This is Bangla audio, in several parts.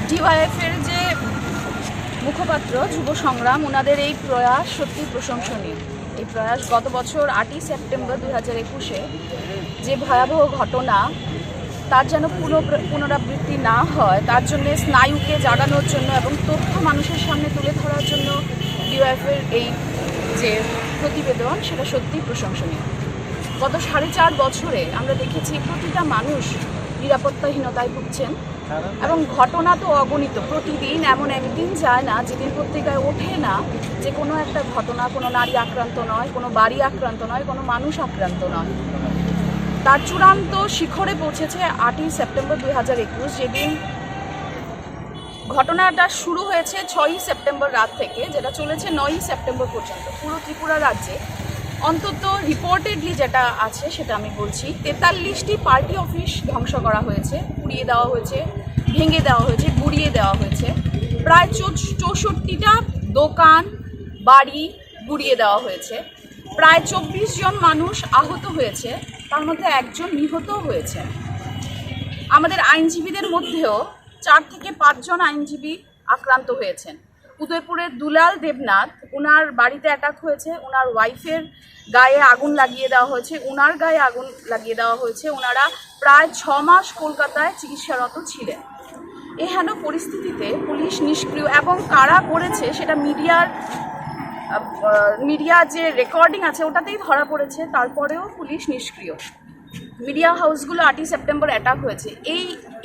ডিওয়াইএফের যে মুখপাত্র যুব সংগ্রাম, ওনাদের এই প্রয়াস সত্যি প্রশংসনীয়। এই প্রয়াস গত বছর 8ই সেপ্টেম্বর 2021-এ যে ভয়াবহ ঘটনা, তার যেন পুনরাবৃত্তি না হয়, তার জন্য স্নায়ুকে জাগানোর জন্য এবং তথ্য মানুষের সামনে তুলে ধরার জন্য ডিওয়াইএফের এই যে প্রতিবেদন, সেটা সত্যিই প্রশংসনীয়। গত 4.5 বছরে আমরা দেখেছি প্রতিটা মানুষ নিরাপত্তাহীনতায় ভুগছেন এবং ঘটনা তো অগণিত। প্রতিদিন এমন একদিন যায় না যেদিন পত্রিকায় ওঠে না যে কোনো একটা ঘটনা, কোনো নারী আক্রান্ত নয়, কোনো বাড়ি আক্রান্ত নয়, কোনো মানুষ আক্রান্ত নয়। তার চূড়ান্ত শিখরে পৌঁছেছে 8ই সেপ্টেম্বর 2021, যেদিন ঘটনাটা শুরু হয়েছে 6ই সেপ্টেম্বর রাত থেকে, যেটা চলেছে 9ই সেপ্টেম্বর পর্যন্ত। পুরো ত্রিপুরা রাজ্যে অন্তত রিপোর্টেডলি যেটা আছে সেটা আমি বলছি, 43টি পার্টি অফিস ধ্বংস করা হয়েছে, পুড়িয়ে দেওয়া হয়েছে, ভেঙে দেওয়া হয়েছে, গুড়িয়ে দেওয়া হয়েছে। প্রায় 64টা দোকান, বাড়ি গুড়িয়ে দেওয়া হয়েছে। প্রায় 24 জন মানুষ আহত হয়েছে, তার মধ্যে একজন নিহত হয়েছে। আমাদের আইনজীবীদের মধ্যেও 4 থেকে 5 জন আইনজীবী আক্রান্ত হয়েছেন। উদয়পুরের দুলাল দেবনাথ, ওনার বাড়িতে অ্যাটাক হয়েছে, ওনার ওয়াইফের গায়ে আগুন লাগিয়ে দেওয়া হয়েছে, ওনার গায়ে আগুন লাগিয়ে দেওয়া হয়েছে। ওনারা প্রায় 6 মাস কলকাতায় চিকিৎসারত ছিলেন। এহেন পরিস্থিতিতে পুলিশ নিষ্ক্রিয়, এবং কারা করেছে সেটা মিডিয়া যে রেকর্ডিং আছে ওটাতেই ধরা পড়েছে, তারপরেও পুলিশ নিষ্ক্রিয়। মিডিয়া হাউসগুলো 8ই সেপ্টেম্বর অ্যাটাক হয়েছে।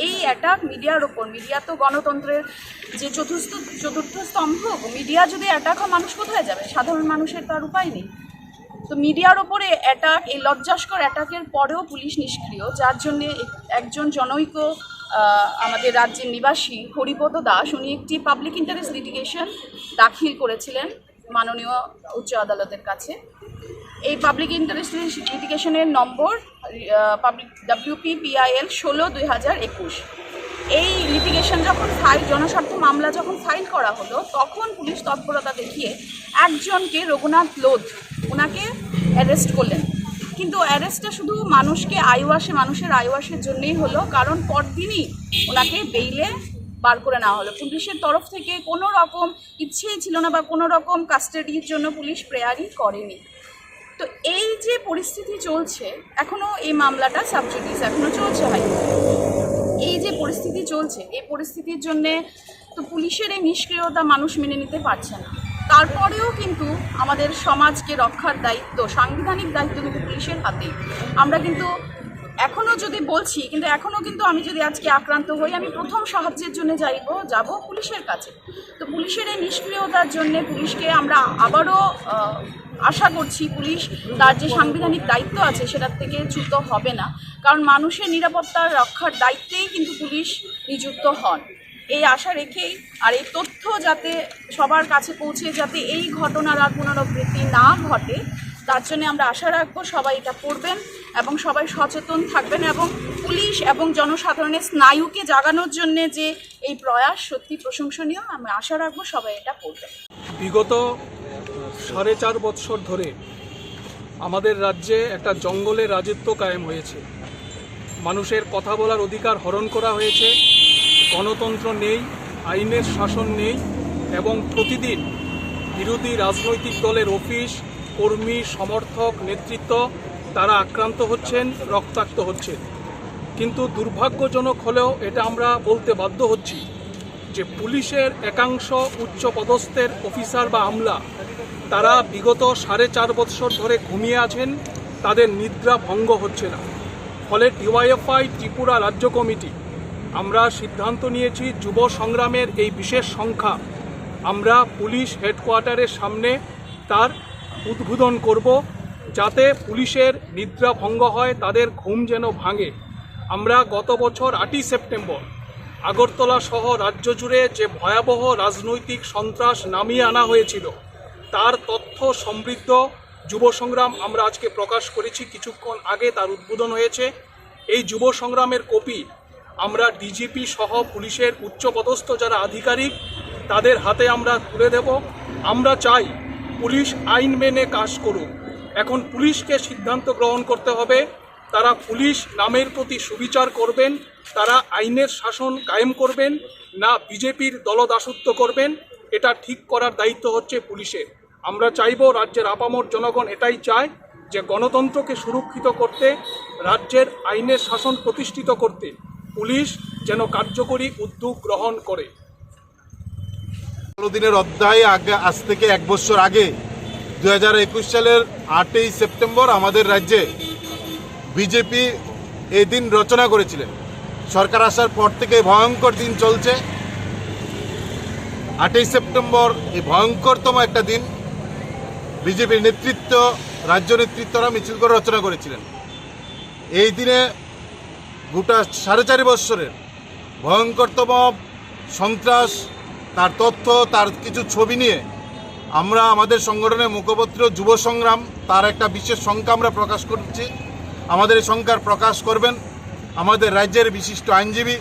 এই অ্যাটাক মিডিয়ার ওপর, মিডিয়া তো গণতন্ত্রের যে চতুর্থ স্তম্ভ, মিডিয়া যদি অ্যাটাক হয় মানুষ কোথায় যাবে? সাধারণ মানুষের তার উপায় নেই। তো মিডিয়ার ওপরে অ্যাটাক, এই লজ্জাস্কর অ্যাটাকের পরেও পুলিশ নিষ্ক্রিয়, যার জন্যে একজন জনৈক আমাদের রাজ্যের নিবাসী হরিপদ দাস, উনি একটি পাবলিক ইন্টারেস্ট লিটিগেশন দাখিল করেছিলেন মাননীয় উচ্চ আদালতের কাছে। এই পাবলিক ইন্টারেস্ট লিটিগেশনের নম্বর WPPIL 16/2021। এই লিটিগেশন যখন জনস্বার্থ মামলা যখন ফাইল করা হলো, তখন পুলিশ তৎপরতা দেখিয়ে একজনকে, রঘুনাথ লোধ, ওনাকে অ্যারেস্ট করলেন। কিন্তু অ্যারেস্টটা শুধু মানুষের আইওয়াসের জন্যই হলো, কারণ পরদিনই ওনাকে বেইলে বার করে নেওয়া হলো। পুলিশের তরফ থেকে কোনো রকম ইচ্ছেই ছিল না বা কোনো রকম কাস্টাডির জন্য পুলিশ প্রেয়ারই করেনি। তো এই যে পরিস্থিতি চলছে, এখনও এই মামলাটা সাবজুডিস এখনও চলছে হয়। এই যে পরিস্থিতি চলছে, এই পরিস্থিতির জন্যে তো পুলিশের এই নিষ্ক্রিয়তা মানুষ মেনে নিতে পারছে না। তারপরেও কিন্তু আমাদের সমাজকে রক্ষার দায়িত্ব, সাংবিধানিক দায়িত্ব কিন্তু পুলিশের হাতেই। আমরা কিন্তু এখনও যদি বলছি, কিন্তু এখনও কিন্তু আমি যদি আজকে আক্রান্ত হই, আমি প্রথম সাহায্যের জন্য যাব পুলিশের কাছে। তো পুলিশের এই নিষ্ক্রিয়তার জন্যে পুলিশকে আমরা আবারও আশা করছি পুলিশ তার যে সাংবিধানিক দায়িত্ব আছে সেটার থেকে চ্যুত হবে না, কারণ মানুষের নিরাপত্তা রক্ষার দায়িত্বেই কিন্তু পুলিশ নিযুক্ত হন। এই আশা রেখেই, আর এই তথ্য যাতে সবার কাছে পৌঁছে, যাতে এই ঘটনার আর পুনরাবৃত্তি না ঘটে, তার জন্য আমরা আশা রাখবো সবাই এটা করবেন এবং সবাই সচেতন থাকবেন, এবং পুলিশ এবং জনসাধারণের স্নায়ুকে জাগানোর জন্য যে এই প্রয়াস সত্যি প্রশংসনীয়। আমরা আশা রাখবো সবাই এটা করবেন। বিগত 4.5 বছর ধরে আমাদের রাজ্যে একটা জঙ্গলের রাজত্ব কায়েম হয়েছে। মানুষের কথা বলার অধিকার হরণ করা হয়েছে, গণতন্ত্র নেই, আইনের শাসন নেই, এবং প্রতিদিন বিরোধী রাজনৈতিক দলের অফিস, কর্মী, সমর্থক, নেতৃত্ব তারা আক্রান্ত হচ্ছেন, রক্তাক্ত হচ্ছেন। কিন্তু দুর্ভাগ্যজনক হলেও এটা আমরা বলতে বাধ্য হচ্ছি যে পুলিশের একাংশ উচ্চ পদস্থের অফিসার বা আমলা, তারা বিগত 4.5 বছর ধরে ঘুমিয়ে আছেন, তাদের নিদ্রা ভঙ্গ হচ্ছে না। ফলে ডিওয়াইএফআই ত্রিপুরা রাজ্য কমিটি আমরা সিদ্ধান্ত নিয়েছি যুব সংগ্রামের এই বিশেষ সংখ্যা আমরা পুলিশ হেডকোয়ার্টারের সামনে তার উদ্বোধন করব, যাতে পুলিশের নিদ্রা ভঙ্গ হয়, তাদের ঘুম যেন ভাঙে। আমরা গত বছর 8ই সেপ্টেম্বর আগরতলা সহ রাজ্য জুড়ে যে ভয়াবহ রাজনৈতিক সন্ত্রাস নামিয়ে আনা হয়েছিল, তার তথ্য সমৃদ্ধ যুব সংগ্রাম আমরা আজকে প্রকাশ করেছি। কিছুক্ষণ আগে তার উদ্বোধন হয়েছে। এই যুব সংগ্রামের কপি আমরা ডিজিপি সহ পুলিশের উচ্চপদস্থ যারা আধিকারিক তাদের হাতে আমরা তুলে দেব। আমরা চাই পুলিশ আইন মেনে কাজ করুক। এখন পুলিশকে সিদ্ধান্ত গ্রহণ করতে হবে, তারা পুলিশ নামের প্রতি সুবিচার করবেন, তারা আইনের শাসন কায়েম করবেন না বিজেপির দলদাসত্ব করবেন, এটা ঠিক করার দায়িত্ব হচ্ছে পুলিশের। আমরা চাইব, রাজ্যের আপামর জনগণ এটাই চায় যে গণতন্ত্রকে সুরক্ষিত করতে, রাজ্যের আইনের শাসন প্রতিষ্ঠিত করতে পুলিশ যেন কার্যকরী উদ্যোগ গ্রহণ করে। ১৬ দিনের অধ্যায় আজ থেকে ১ বছর আগে ২০২১ সালের ৮ই সেপ্টেম্বর আমাদের রাজ্যে বিজেপি এই দিন রচনা করেছিলেন। সরকার আসার পর থেকে ভয়ঙ্কর দিন চলছে। ৮ই সেপ্টেম্বর এই ভয়ঙ্করতম একটা দিন বিজেপির নেতৃত্ব, রাজ্য নেতৃত্বরা মিছিল করে রচনা করেছিলেন। এই দিনে গোটা ৪.৫ বৎসরের ভয়ঙ্করতম সন্ত্রাস, তার তথ্য, তার কিছু ছবি নিয়ে আমরা আমাদের সংগঠনের মুখপত্র যুব সংগ্রাম তার একটা বিশেষ সংখ্যা আমরা প্রকাশ করছি। আমাদের এই সংখ্যার প্রকাশ করবেন আমাদের রাজ্যের বিশিষ্ট আইনজীবী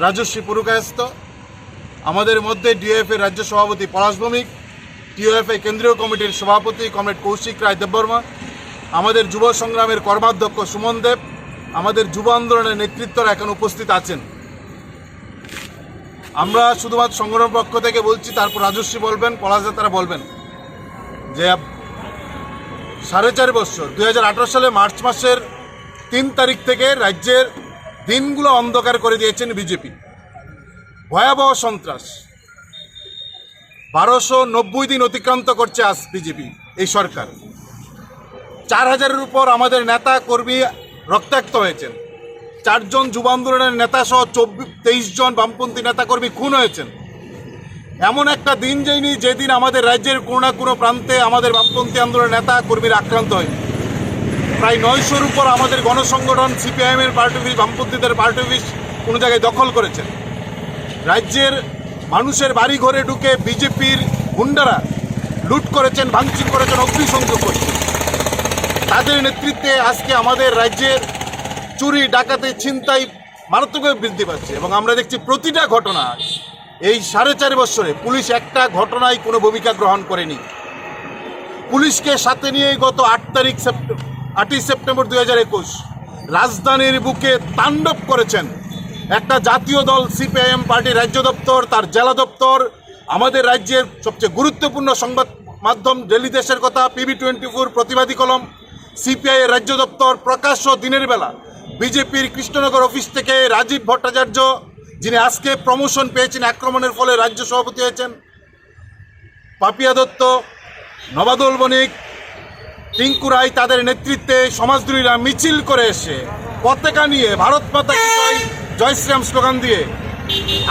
রাজশ্রী পুরকায়স্থ, আমাদের মধ্যে ডিএফএ রাজ্য সভাপতি পলাশ ভৌমিক, টিওএফএ কেন্দ্রীয় কমিটির সভাপতি কমরেড কৌশিক রায় দেববর্মা, আমাদের যুব সংগ্রামের কর্মাধ্যক্ষ সুমন দেব, আমাদের যুব আন্দোলনের নেতৃত্বরা এখন উপস্থিত আছেন। আমরা শুধুমাত্র সংগঠন পক্ষ থেকে বলছি, তারপর রাজশ্রী বলবেন, পলাশদা তারা বলবেন যে ৪.৫ বৎসর ২০১৮ সালে মার্চ মাসের ৩ তারিখ থেকে রাজ্যের দিনগুলো অন্ধকার করে দিয়েছেন বিজেপি। ভয়াবহ সন্ত্রাস, ১২৯০ দিন অতিক্রান্ত করছে আজ বিজেপি এই সরকার। ৪,০০০-এর উপর আমাদের নেতা কর্মী রক্তাক্ত হয়েছেন। ৪ জন যুব আন্দোলনের নেতা সহ 23 জন বামপন্থী নেতাকর্মী খুন হয়েছেন। এমন একটা দিন যায়নি যেদিন আমাদের রাজ্যের কোনো না কোনো প্রান্তে আমাদের বামপন্থী আন্দোলনের নেতা কর্মীরা আক্রান্ত হয়নি। প্রায় ৯০০-র উপর আমাদের গণসংগঠন সিপিআইএমের পার্টি অফিস, বামপন্থীদের পার্টি অফিস কোনো জায়গায় দখল করেছেন। রাজ্যের মানুষের বাড়ি ঘরে ঢুকে বিজেপির গুন্ডারা লুট করেছেন, ভাঙচুর করেছেন, অগ্নিসংযোগ করেছেন। তাদের নেতৃত্বে আজকে আমাদের রাজ্যের চুরি, ডাকাতি, ছিনতাই মারাত্মকভাবে বৃদ্ধি পাচ্ছে এবং আমরা দেখছি প্রতিটা ঘটনা এই ৪.৫ বৎসরে পুলিশ একটা ঘটনায় কোনো ভূমিকা গ্রহণ করেনি। পুলিশকে সাথে নিয়ে গত ৮ই সেপ্টেম্বর ২০২১ রাজধানীর বুকে তাণ্ডব করেছেন একটা জাতীয় দল সিপিআইএম পার্টির রাজ্য দপ্তর, তার জেলা দপ্তর, আমাদের রাজ্যের সবচেয়ে গুরুত্বপূর্ণ সংবাদ মাধ্যম ডেলি দেশের কথা, PB24, প্রতিবাদী কলম, সিপিআই এর রাজ্য দপ্তর প্রকাশ্য দিনের বেলা বিজেপির কৃষ্ণনগর অফিস থেকে রাজীব ভট্টাচার্য, যিনি আজকে প্রমোশন পেয়েছেন আক্রমণের ফলে রাজ্য সভাপতি হয়েছেন, পাপিয়া দত্ত, নবাদুল বণিক, টিঙ্কু রায়, তাদের নেতৃত্বে সমাজদ্রোহীরা মিছিল করে এসে পতাকা নিয়ে ভারত মাতা কি জয়, জয় শ্রীরাম স্লোগান দিয়ে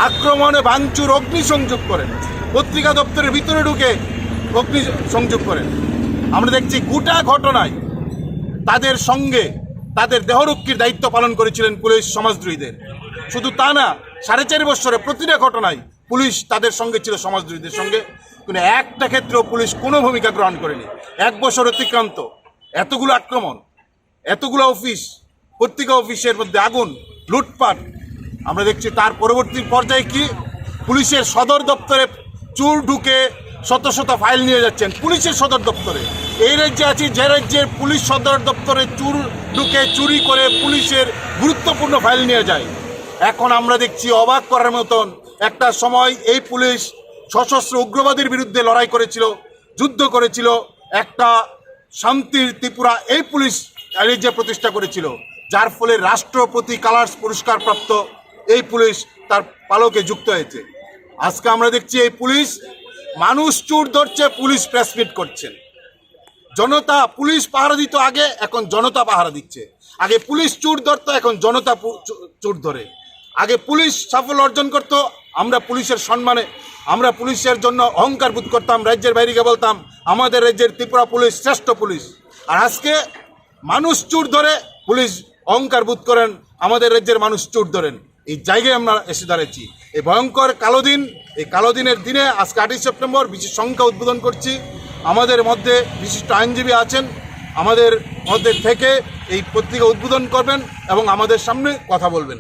আক্রমণে ভাঙচুর, অগ্নিসংযোগ করেন, পত্রিকা দপ্তরের ভিতরে ঢুকে অগ্নিসংযোগ করেন। আমরা দেখছি গোটা ঘটনায় তাদের সঙ্গে তাদের দেহরক্ষীর দায়িত্ব পালন করেছিলেন পুলিশ সমাজদ্রোহীদের। শুধু তা না, ৪.৫ বৎসরে প্রতিটা ঘটনায় পুলিশ তাদের সঙ্গে ছিল, সমাজদ্রোহীদের সঙ্গে। কিন্তু একটা ক্ষেত্রেও পুলিশ কোনো ভূমিকা গ্রহণ করেনি। ১ বছর অতিক্রান্ত, এতগুলো আক্রমণ, এতগুলো অফিস, পত্রিকা অফিসের মধ্যে আগুন, লুটপাট। আমরা দেখছি তার পরবর্তী পর্যায়ে কি, পুলিশের সদর দপ্তরে চোর ঢুকে শত শত ফাইল নিয়ে যাচ্ছেন পুলিশের সদর দপ্তরে। এই রাজ্যে আছি যে রাজ্যের পুলিশ সদর দপ্তরে চোর ঢুকে চুরি করে পুলিশের গুরুত্বপূর্ণ ফাইল নিয়ে যায়। এখন আমরা দেখছি অবাক করার মতন, একটা সময় এই পুলিশ সশস্ত্র উগ্রবাদের বিরুদ্ধে লড়াই করেছিল, যুদ্ধ করেছিল, একটা শান্তির ত্রিপুরা এই পুলিশ রাজ্যে প্রতিষ্ঠা করেছিল, যার ফলে রাষ্ট্রপতি কালার্স পুরস্কার প্রাপ্ত এই পুলিশ তার পালকে যুক্ত হয়েছে। আজকে আমরা দেখছি এই পুলিশ মানুষ চোর ধরছে, পুলিশ প্রেসমিট করছেন। জনতা, পুলিশ পাহারা দিত আগে, এখন জনতা পাহারা দিচ্ছে। আগে পুলিশ চোর ধরতো, এখন জনতা চোর ধরে। আগে পুলিশ সাফল্য অর্জন করত, আমরা পুলিশের সম্মানে, আমরা পুলিশের জন্য অহংকার বোধ করতাম, রাজ্যের বাইরে গিয়ে বলতাম আমাদের রাজ্যের ত্রিপুরা পুলিশ শ্রেষ্ঠ পুলিশ। আর আজকে মানুষ চোর ধরে, পুলিশ অহংকার বোধ করেন, আমাদের রাজ্যের মানুষ চোর ধরেন। এই জায়গায় আমরা এসে দাঁড়িয়েছি। এই ভয়ঙ্কর কালো দিন, এই কালো দিনের দিনে আজকে ৮ই সেপ্টেম্বর বিশেষ সংখ্যা উদ্বোধন করছি। আমাদের মধ্যে বিশিষ্ট আইনজীবী আছেন, আমাদের মধ্যে থেকে এই পত্রিকা উদ্বোধন করবেন এবং আমাদের সামনে কথা বলবেন।